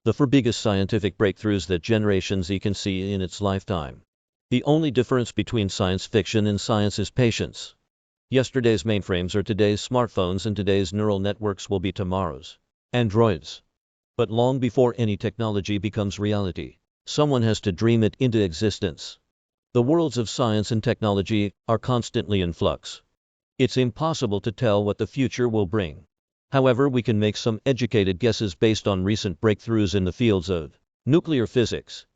the four biggest scientific breakthroughs that Generation Z can see in its lifetime. The only difference between science fiction and science is patience. Yesterday's mainframes are today's smartphones, and today's neural networks will be tomorrow's androids. But long before any technology becomes reality, someone has to dream it into existence. The worlds of science and technology are constantly in flux. It's impossible to tell what the future will bring. However, we can make some educated guesses based on recent breakthroughs in the fields of nuclear physics,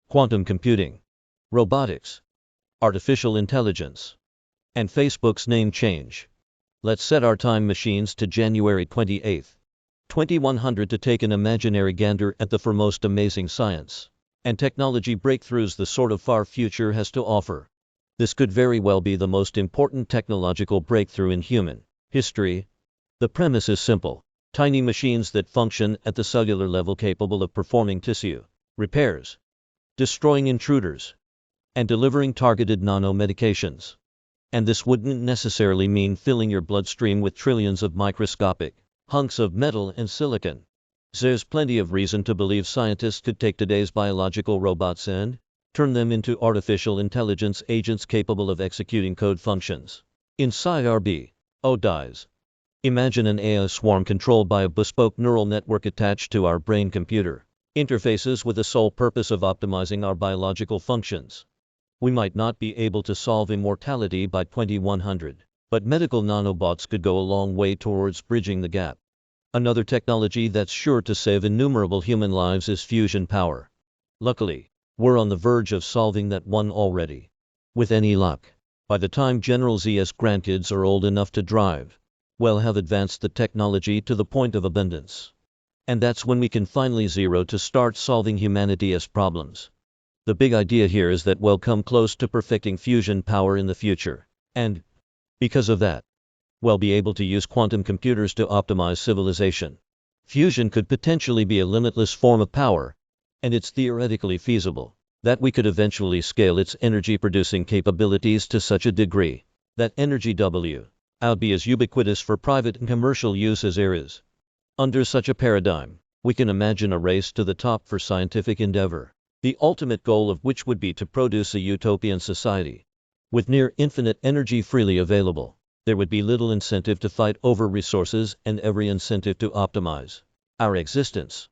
quantum computing, robotics, artificial intelligence, and Facebook's name change. Let's set our time machines to January 28, 2100 to take an imaginary gander at the foremost amazing science and technology breakthroughs the sort of far future has to offer. This could very well be the most important technological breakthrough in human history. The premise is simple: tiny machines that function at the cellular level, capable of performing tissue repairs, destroying intruders, and delivering targeted nano-medications. And this wouldn't necessarily mean filling your bloodstream with trillions of microscopic hunks of metal and silicon. There's plenty of reason to believe scientists could take today's biological robots and turn them into artificial intelligence agents capable of executing code functions inside our BODs. Imagine an AI swarm controlled by a bespoke neural network attached to our brain-computer interfaces with the sole purpose of optimizing our biological functions. We might not be able to solve immortality by 2100, but medical nanobots could go a long way towards bridging the gap. Another technology that's sure to save innumerable human lives is fusion power. Luckily, we're on the verge of solving that one already. With any luck, by the time General Z's grandkids are old enough to drive, we'll have advanced the technology to the point of abundance. And that's when we can finally zero to start solving humanity's problems. The big idea here is that we'll come close to perfecting fusion power in the future. And because of that, we'll be able to use quantum computers to optimize civilization. Fusion could potentially be a limitless form of power, and it's theoretically feasible that we could eventually scale its energy-producing capabilities to such a degree that energy would be as ubiquitous for private and commercial use as air is. Under such a paradigm, we can imagine a race to the top for scientific endeavor, the ultimate goal of which would be to produce a utopian society. With near infinite energy freely available, there would be little incentive to fight over resources and every incentive to optimize our existence.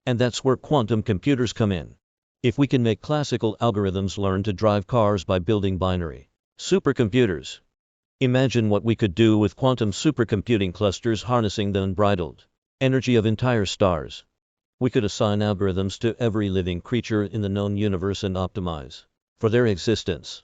And that's where quantum computers come in. If we can make classical algorithms learn to drive cars by building binary supercomputers, imagine what we could do with quantum supercomputing clusters harnessing the unbridled energy of entire stars. We could assign algorithms to every living creature in the known universe and optimize for their existence.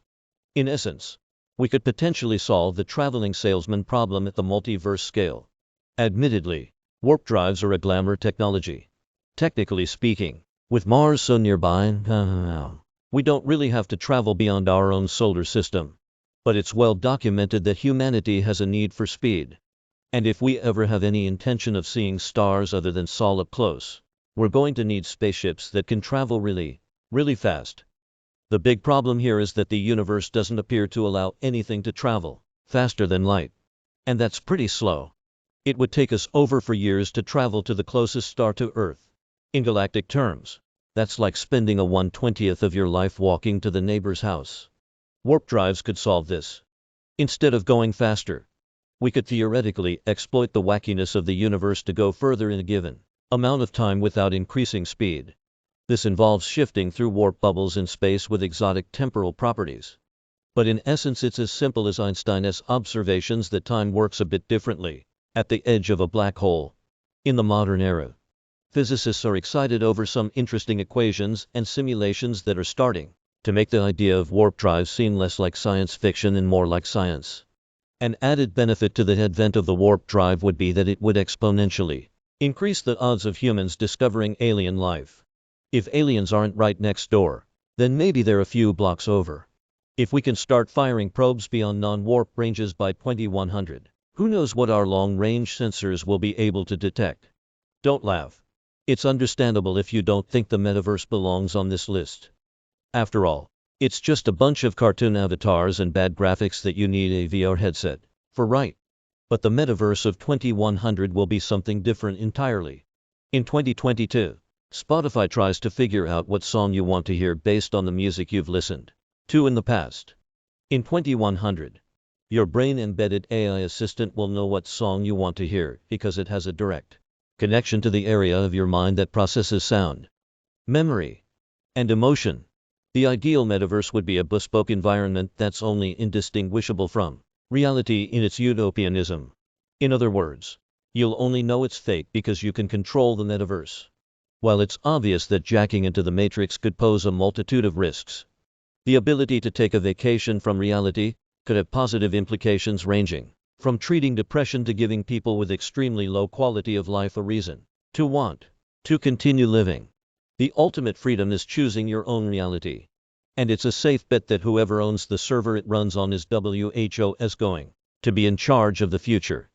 In essence, we could potentially solve the traveling salesman problem at the multiverse scale. Admittedly, warp drives are a glamour technology. Technically speaking, with Mars so nearby, we don't really have to travel beyond our own solar system. But it's well documented that humanity has a need for speed. And if we ever have any intention of seeing stars other than Sol up close, we're going to need spaceships that can travel really fast. The big problem here is that the universe doesn't appear to allow anything to travel faster than light. And that's pretty slow. It would take us over 4 years to travel to the closest star to Earth. In galactic terms, that's like spending a 1/20th of your life walking to the neighbor's house. Warp drives could solve this. Instead of going faster, we could theoretically exploit the wackiness of the universe to go further in a given amount of time without increasing speed. This involves shifting through warp bubbles in space with exotic temporal properties. But in essence, it's as simple as Einstein's observations that time works a bit differently at the edge of a black hole. In the modern era, physicists are excited over some interesting equations and simulations that are starting to make the idea of warp drives seem less like science fiction and more like science. An added benefit to the advent of the warp drive would be that it would exponentially increase the odds of humans discovering alien life. If aliens aren't right next door, then maybe they're a few blocks over. If we can start firing probes beyond non-warp ranges by 2100, who knows what our long-range sensors will be able to detect. Don't laugh. It's understandable if you don't think the metaverse belongs on this list. After all, it's just a bunch of cartoon avatars and bad graphics that you need a VR headset for, right? But the metaverse of 2100 will be something different entirely. In 2022, Spotify tries to figure out what song you want to hear based on the music you've listened to in the past. In 2100, your brain-embedded AI assistant will know what song you want to hear because it has a direct connection to the area of your mind that processes sound, memory, and emotion. The ideal metaverse would be a bespoke environment that's only indistinguishable from reality in its utopianism. In other words, you'll only know it's fake because you can control the metaverse. While it's obvious that jacking into the matrix could pose a multitude of risks, the ability to take a vacation from reality could have positive implications ranging from treating depression to giving people with extremely low quality of life a reason to want to continue living. The ultimate freedom is choosing your own reality. And it's a safe bet that whoever owns the server it runs on is WHOS going to be in charge of the future.